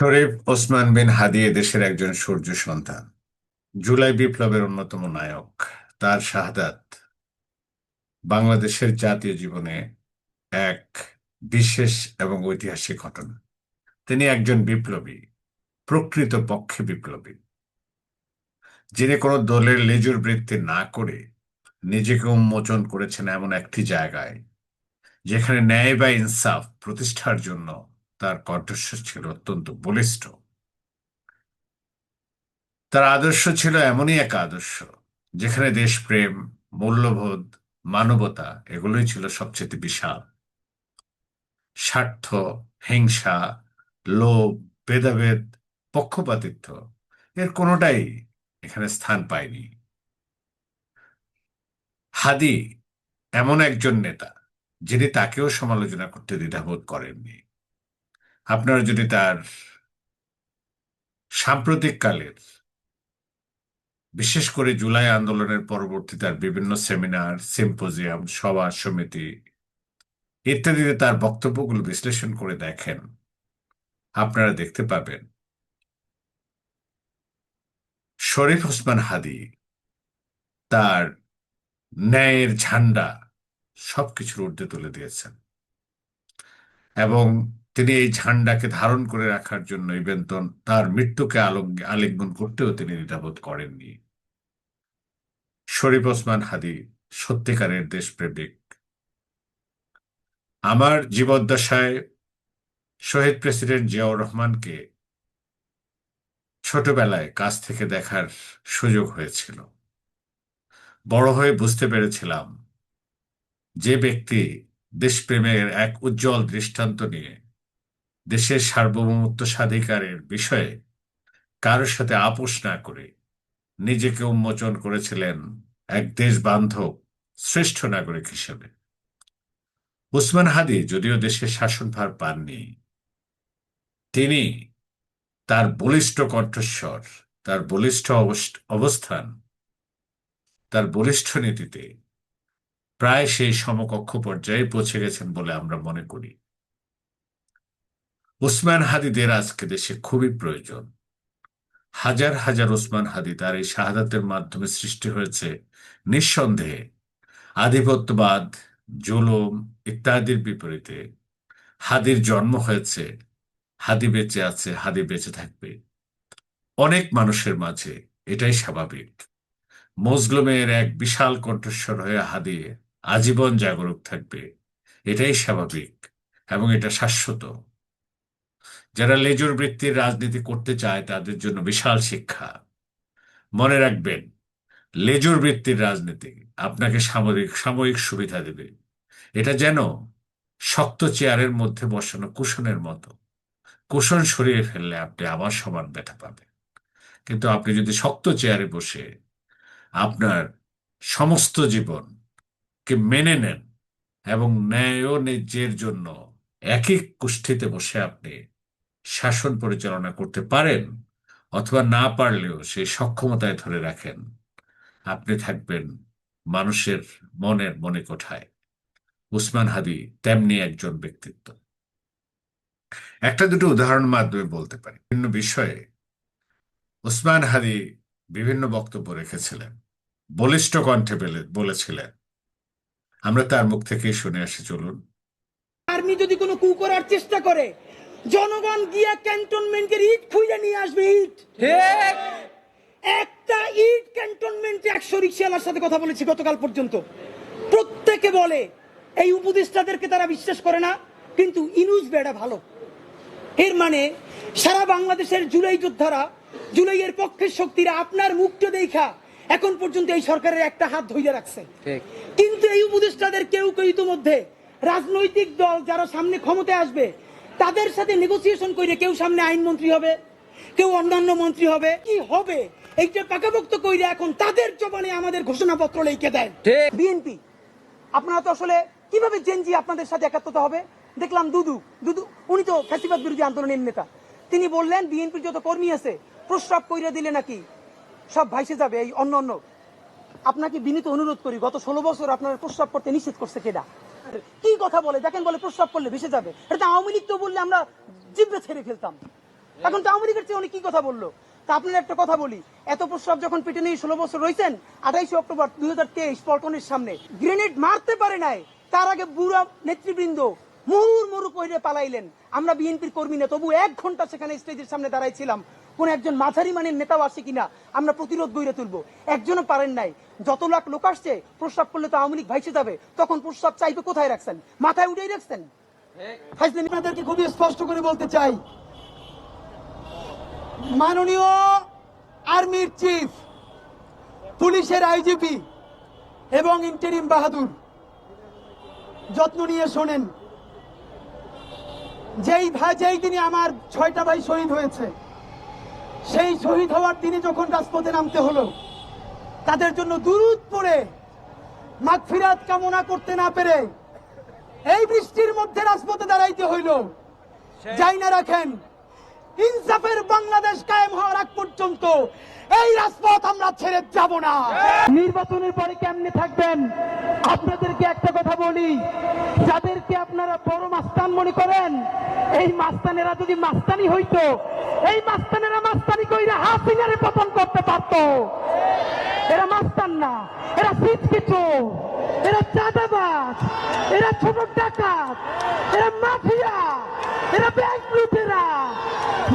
শরীফ ওসমান বিন হাদি এদেশের একজন সূর্য সন্তান, জুলাই বিপ্লবের অন্যতম নায়ক। তার শাহাদাত বাংলাদেশের জাতীয় জীবনে এক বিশেষ এবং ঐতিহাসিক ঘটনা। তিনি একজন বিপ্লবী, প্রকৃত পক্ষে বিপ্লবী, যিনি কোনো দলের লেজুর বৃত্তি না করে নিজেকে উন্মোচন করেছেন এমন একটি জায়গায় যেখানে ন্যায় বা ইনসাফ প্রতিষ্ঠার জন্য তার কণ্ঠস্বর ছিল অত্যন্ত বলিষ্ঠ। তার আদর্শ ছিল এমনই এক আদর্শ যেখানে দেশপ্রেম, মূল্যবোধ, মানবতা এগুলোই ছিল সবচেয়ে বিশাল। স্বার্থ, হিংসা, লোভ, ভেদাভেদ, পক্ষপাতিত্ব এর কোনোটাই এখানে স্থান পায়নি। হাদি এমন একজন নেতা যিনি তাকেও সমালোচনা করতে দ্বিধাবোধ করেননি। আপনারা যদি তার সাম্প্রতিক কালের, বিশেষ করে জুলাই আন্দোলনের পরবর্তী তার বিভিন্ন সেমিনার, সিম্পোজিয়াম, সভা সমিতি ইত্যাদিতে তার বক্তব্যগুলো বিশ্লেষণ করে দেখেন, আপনারা দেখতে পাবেন শরীফ ওসমান হাদি তার ন্যায়ের ঝান্ডা সবকিছুর ঊর্ধ্বে তুলে দিয়েছেন এবং তিনি এই ঝান্ডাকে ধারণ করে রাখার জন্য ইভেন তার মৃত্যুকে আলিঙ্গন করতেও তিনি দ্বিধাবোধ করেননি। শরীফ ওসমান হাদি সত্যিকারের দেশপ্রেমিক। আমার জীবদ্দশায় শহীদ প্রেসিডেন্ট জিয়াউর রহমানকে ছোটবেলায় কাছ থেকে দেখার সুযোগ হয়েছিল। বড় হয়ে বুঝতে পেরেছিলাম যে ব্যক্তি দেশপ্রেমের এক উজ্জ্বল দৃষ্টান্ত নিয়ে দেশের সার্বভৌমত্ব স্বাধিকারের বিষয়ে কারোর সাথে আপোষ না করে নিজেকে উন্মোচন করেছিলেন এক দেশ বান্ধব শ্রেষ্ঠ নাগরিক হিসেবে। উসমান হাদি যদিও দেশের শাসনভার পাননি, তিনি তার বলিষ্ঠ কণ্ঠস্বর, তার বলিষ্ঠ অবস্থান, তার বলিষ্ঠ নীতিতে প্রায় সেই সমকক্ষ পর্যায়ে পৌঁছে গেছেন বলে আমরা মনে করি। ওসমান হাদিদের আজকে দেশে খুবই প্রয়োজন। হাজার হাজার ওসমান হাদি তার এই শাহাদাতের মাধ্যমে সৃষ্টি হয়েছে নিঃসন্দেহে আধিপত্যবাদ, জুলুম ইত্যাদির বিপরীতে। হাদির জন্ম হয়েছে, হাদি বেঁচে আছে, হাদি বেঁচে থাকবে অনেক মানুষের মাঝে, এটাই স্বাভাবিক। মজলুমের এক বিশাল কণ্ঠস্বর হয়ে হাদি আজীবন জাগরুক থাকবে, এটাই স্বাভাবিক এবং এটা শাশ্বত। যারা লেজুর বৃত্তির রাজনীতি করতে চায় তাদের জন্য বিশাল শিক্ষা। মনে রাখবেন, লেজুর বৃত্তির রাজনীতি আপনাকে সামরিক সাময়িক সুবিধা দেবে। এটা যেন শক্ত চেয়ারের মধ্যে বসানো কুশনের মতো। কুশন সরিয়ে ফেললে আপনি আবার সমান ব্যথা পাবেন, কিন্তু আপনি যদি শক্ত চেয়ারে বসে আপনার সমস্ত জীবনকে মেনে নেন এবং ন্যায় ও ন্যায্যের জন্য একই কুষ্ঠিতে বসে আপনি শাসন পরিচালনা করতে পারেন, অথবা না পারলেও সেই সক্ষমতায় ধরে রাখেন, আপনি থাকবেন মানুষের মনের মনে কোঠায়। উসমান হাদি তেমনি একজন ব্যক্তিত্ব। একটা দুটো উদাহরণ মাধ্যমে বলতে পারি। বিভিন্ন বিষয়ে উসমান হাদি বিভিন্ন বক্তব্য রেখেছিলেন, বলিষ্ঠ কণ্ঠে বলেছিলেন। আমরা তার মুখ থেকেই শুনে আসি, চলুন। আর্মি যদি কোনো কু করার চেষ্টা করে, জনগণ গিয়া ক্যান্টনমেন্টের ইট খুঁজে নিয়ে আসবে। ইট ঠিক, একটা ইট ক্যান্টনমেন্টে 100 রিকশাওয়ালার সাথে কথা বলেছি গতকাল পর্যন্ত। প্রত্যেকে বলে এই উপদেষ্টাদেরকে তারা বিশ্বাস করে না, কিন্তু ইনুস বেড়া ভালো। এর মানে সারা বাংলাদেশের জুলাই যোদ্ধারা, জুলাইয়ের পক্ষের শক্তিরা আপনার মুখটা দেখা এখন পর্যন্ত এই সরকারের একটা হাত ধইরে রাখছে। কিন্তু এই উপদেষ্টাদের কেউ কেউ ইতিমধ্যে রাজনৈতিক দল যারা সামনে ক্ষমতায় আসবে তাদের সাথে নেগোসিয়েশন করে কেউ সামনে আইনমন্ত্রী হবে, কেউ অন্যান্য মন্ত্রী হবে। কি হবে এইটা পাকাপোক্ত কইরা এখন তাদের জবানে আমাদের ঘোষণাপত্র লিখে দেন। বিএনপি আপনারা তো আসলে কিভাবে জেনজি আপনাদের সাথে একাত্মতা হবে? দেখলাম দুদু দুদু উনি তো ফ্যাসিবাদ বিরোধী আন্দোলনের নেতা, তিনি বললেন বিএনপির যত কর্মী আছে প্রস্রাব কইরা দিলে নাকি সব ভাইসে যাবে এই অন্য অন্য। আপনাকে বিনীত অনুরোধ করি, গত 16 বছর আপনার প্রস্রাব করতে নিষেধ করছে কেডা? কি কথা বলে দেখেন, বলে প্রস্রাব করলে ভেসে যাবে। এটা আওয়ামী লীগ তো বললে আমরা জিব্বে ছেড়ে ফেলতাম। এখন তো আওয়ামী লীগের চেয়ে উনি কি কথা বললো? তা আপনার একটা কথা বলি, এত প্রস্রাব যখন পেটে নিয়ে 16 বছর রয়েছেন, 28 অক্টোবর 2023 পল্টনের সামনে গ্রেনেড মারতে পারে নাই, তার আগে বুড়া নেতৃবৃন্দ মুহুর্মুহু কইরে পালাইলেন। আমরা বিএনপির কর্মী না, তবু 1 ঘন্টা সেখানে স্টেজের সামনে দাঁড়াইছিলাম, কোন একজন মাঝারি মানের নেতাও আসে কিনা আমরা প্রতিরোধ গড়ে তুলবো, একজনও পারেন নাই। যত লাখ লোক আসছে, প্রস্রাব করলে তো আওয়ামী লীগ ভাইসে যাবে, তখন প্রস্রাব চাইবে কোথায় রাখছেন? মাথায় উঠেই রাখছেন। আপনাদেরকে খুবই স্পষ্ট করে বলতে চাই, মাননীয় আর্মির চিফ, পুলিশের আইজিপি এবং ইন্টারিম বাহাদুর, যত্ন নিয়ে শোনেন। যেই দিনে আমার 6টা ভাই শহীদ হয়েছে, সেই শহীদ হওয়ার দিনে যখন রাজপথে নামতে হলো, তাদের জন্য দুরূদ পড়ে মাগফিরাত কামনা করতে না পেরে এই বৃষ্টির মধ্যে রাজপথে দাঁড়াইতে হইল। যাই না রাখেন, ইনসাফের বাংলাদেশ কায়েম হওয়ার আগ পর্যন্ত এই রাজপথ আমরা ছেড়ে যাব না। নির্বাচনের পরে কেমনে থাকবেন? আপনাদেরকে একটা কথা বলি, যাদেরকে আপনারা বড় মাস্তান মনে করেন, এই মাস্তানেরা যদি মাস্তানি হইতো, এই মাস্তানেরা মাস্তানি কইরা হাসিনারে পতন করতে পারতো। এরা মাস্তান না, এরা সিটকিচোর, এরা চাঁদাবাজ, এরা ছোট ডাকাত, এরা মাফিয়া, এরা ব্যাংক লুটেরা।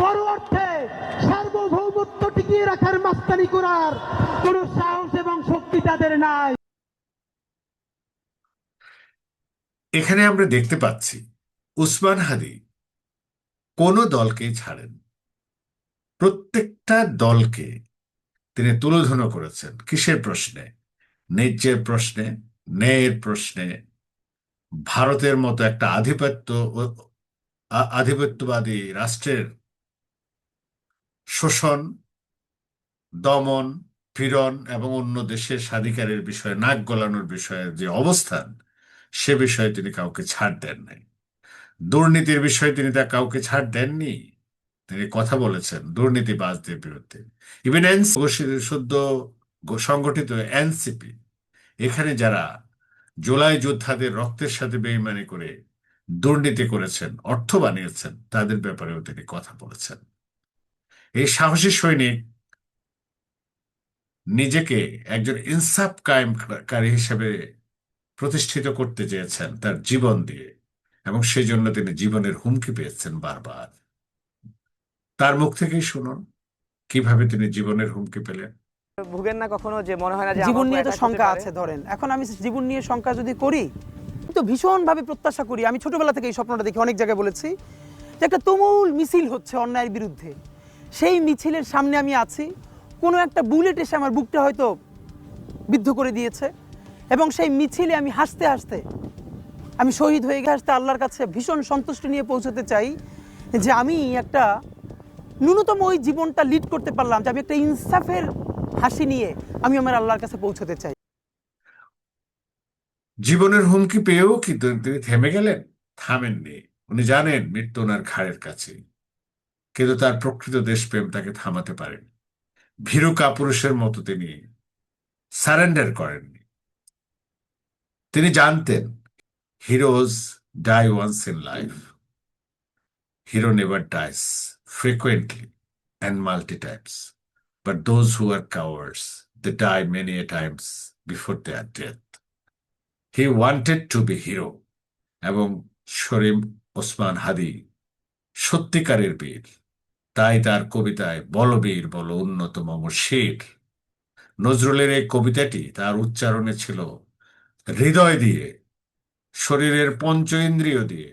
বড় অর্থে সার্বভৌমত্ব টিকিয়ে রাখার মাস্তানি করার কোন সাহস এবং শক্তি তাদের নাই। এখানে আমরা দেখতে পাচ্ছি উসমান হাদি কোন দলকেই ছাড়েন, প্রত্যেকটা দলকে তিনি তুলোধনা করেছেন। কিসের প্রশ্নে? ন্যায্যের প্রশ্নে, ন্যায়ের প্রশ্নে, ভারতের মতো একটা আধিপত্যবাদী রাষ্ট্রের শোষণ, দমন, পীড়ন এবং অন্য দেশের স্বাধিকারের বিষয়ে নাক গলানোর বিষয়ে যে অবস্থান, সে বিষয়ে তিনি কাউকে ছাড় দেন নাই। দুর্নীতির বিষয়ে তিনি তা কাউকে ছাড় দেননি। তিনি কথা বলেছেন দুর্নীতিবাজদের বিরুদ্ধে। ইভেন সদ্য সংগঠিত এনসিপি, এখানে যারা জুলাই যোদ্ধাদের রক্তের সাথে বেইমানি করে দুর্নীতি করেছেন, অর্থ বানিয়েছেন, তাদের ব্যাপারেও তিনি কথা বলেছেন। এই সাহসী সৈনিক নিজেকে একজন ইনসাফ কায়েমকারী হিসেবে প্রতিষ্ঠিত করতে চেয়েছেন তার জীবন দিয়ে, এবং সেই জন্য তিনি জীবনের হুমকি পেয়েছেন বারবার। তার মুখ থেকেই শুনুন কিভাবে তিনি জীবনের হুমকি পেলেন। ভুগেন না কখনো যে মনে হয় না যে জীবন নিয়ে তো শঙ্কা আছে? ধরেন এখন আমি জীবন নিয়ে শঙ্কা যদি করি, তো ভীষণভাবে প্রত্যাশা করি। আমি ছোটবেলা থেকে এই স্বপ্নটা দেখি, অনেক জায়গায় বলেছি যে একটা তুমুল মিছিল হচ্ছে অন্যায়ের বিরুদ্ধে, সেই মিছিলের সামনে আমি আছি, কোনো একটা বুলেট এসে আমার বুকটা হয়তো বিদ্ধ করে দিয়েছে, এবং সেই মিছিলে আমি হাসতে হাসতে আমি শহীদ হয়ে হাসতে আল্লাহর কাছে ভীষণ সন্তুষ্টি নিয়ে পৌঁছতে চাই যে আমি একটা ন্যূনতম ওই জীবনটা লিড করতে পারলাম, যে আমি একটা ইনসাফের হাসি নিয়ে আমি আমার আল্লাহর কাছে পৌঁছতে চাই। জীবনের হুমকি পেয়েও কি তিনি থেমে গেলেন? থামেননি। উনি জানেন মৃত্যু ওনার ঘাড়ের কাছে, কিন্তু তার প্রকৃত দেশপ্রেম তাকে থামাতে পারেন। ভীরু কাপুরুষের মতো তিনি সারেন্ডার করেননি। তিনি জানতেন heroes die once in life, hero never dies frequently and multi times, but those who are cowards, they die many a times before their death. He wanted to be hero, এবং শরীফ ওসমান হাদি সত্যিকারের বীর। তাই তার কবিতায় বলবীর বল উন্নত মম শির। নজরুলের এই কবিতাটি তার উচ্চারণে ছিল হৃদয় দিয়ে, শরীরের পঞ্চ ইন্দ্রিয় দিয়ে।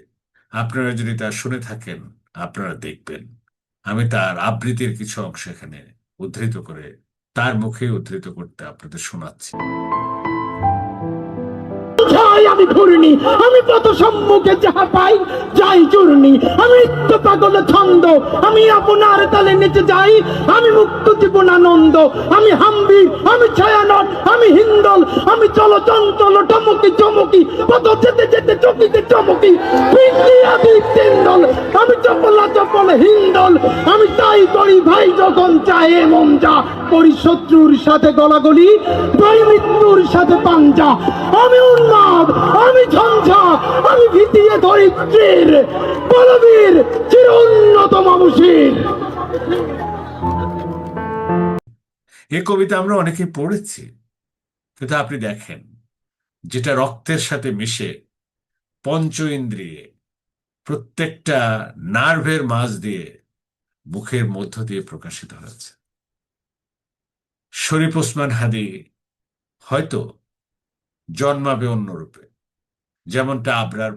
আপনারা যদি তা শুনে থাকেন, আপনারা দেখবেন আমি তার আবৃত্তির কিছু অংশ এখানে উদ্ধৃত করে, তার মুখে উদ্ধৃত করতে আপনাদের শোনাচ্ছি। আমি ঘূর্ণি, আমি পথ সম্মুখে যাহা পাই যাই চূর্ণি, আমি নিত্য পাগল ছন্দ, আমি আপনার তালে নেচে যাই, আমি মুক্ত জীবন আনন্দ, আমি হাম্বির, আমি ছায়ানট, আমি হিন্দল, আমি চলো চঞ্চল টমকি চমকি, পথ যেতে যেতে চকিতে চমকি, আমি চপলা চপল হিন্দল, আমি তাই করি ভাই যখন চাহে মন যা, করি শত্রুর সাথে গলাগলি, ভাই মৃত্যুর সাথে পাঞ্জা, আমি উন্মাদ, আমি ঝঞ্ঝা, আমি ভিতিয়ে ধরিত্রীর বলবীর চির উন্নতম মুশির। এই কবিতা আমরা অনেকে পড়েছি, কিন্তু আপনি দেখেন, যেটা রক্তের সাথে মিশে পঞ্চ ইন্দ্রিয়ে প্রত্যেকটা নার্ভের মাঝ দিয়ে মুখের মধ্য দিয়ে প্রকাশিত হয়েছে। শরীফ ওসমান হাদী হয়তো জন্মাবে অন্য রূপে, যেমনটা আবরার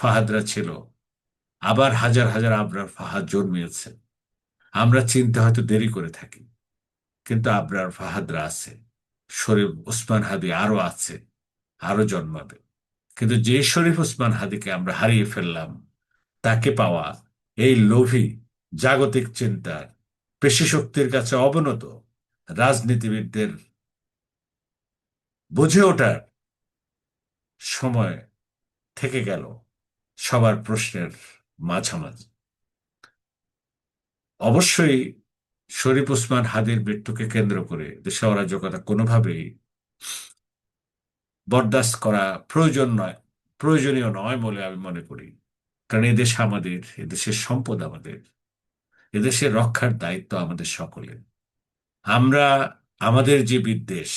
ফাহাদরা ছিল, আবার হাজার হাজার আবরার ফাহাদ জন্মিয়েছে। আমরা চিনতে হয়তো দেরি করে থাকি, কিন্তু আবরার ফাহাদরা আছে, শরীফ ওসমান হাদী আরো আছে, আরো জন্মাবে। কিন্তু যে শরীফ ওসমান হাদীকে আমরা হারিয়ে ফেললাম, তাকে পাওয়া এই লোভী জাগতিক চিন্তার পেশি শক্তির কাছে অবনত রাজনীতিবিদদের বুঝে ওঠার সময় থেকে গেল সবার প্রশ্নের মাঝামাঝি। অবশ্যই শরীফ ওসমান হাদীর মৃত্যুকে কেন্দ্র করে দেশে অরাজকতা কোনোভাবেই বরদাস্ত করা প্রয়োজনীয় নয় বলে আমি মনে করি। কারণ এদেশ আমাদের, এদেশের সম্পদ আমাদের, এদেশের রক্ষার দায়িত্ব আমাদের সকলের। আমরা আমাদের যে বিদ্বেষ,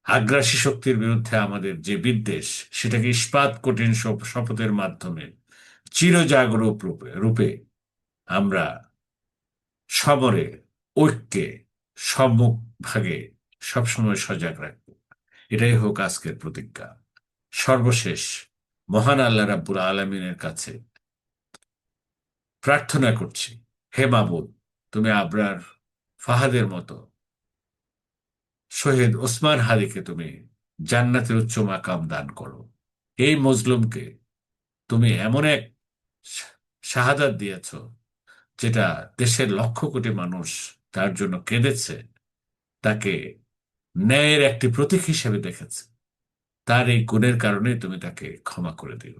আগ্রাসী শক্তির বিরুদ্ধে আমাদের যে বিদ্বেষ, সেটাকে ইস্পাত কঠিন শপথের মাধ্যমে চিরজাগরূক রূপে আমরা সমরে, ঐক্যে, সম্মুখ ভাগে সবসময় সজাগ রাখব। এটাই হোক আজকের প্রতিজ্ঞা। সর্বশেষ মহান আল্লাহ রাব্বুল আলামিনের কাছে প্রার্থনা করছি, হে মাবুদ, তুমি আবরার ফাহাদের মতো শহীদ ওসমান হাদীকে তুমি জান্নাতের উচ্চ মাকাম দান করো। এই মজলুমকে তুমি এমন এক শাহাদাত দিয়েছ, যেটা দেশের লক্ষ কোটি মানুষ তার জন্য কেঁদেছে, তাকে ন্যায়ের একটি প্রতীক হিসেবে দেখেছে। তার এই গুণের কারণে তুমি তাকে ক্ষমা করে দিও।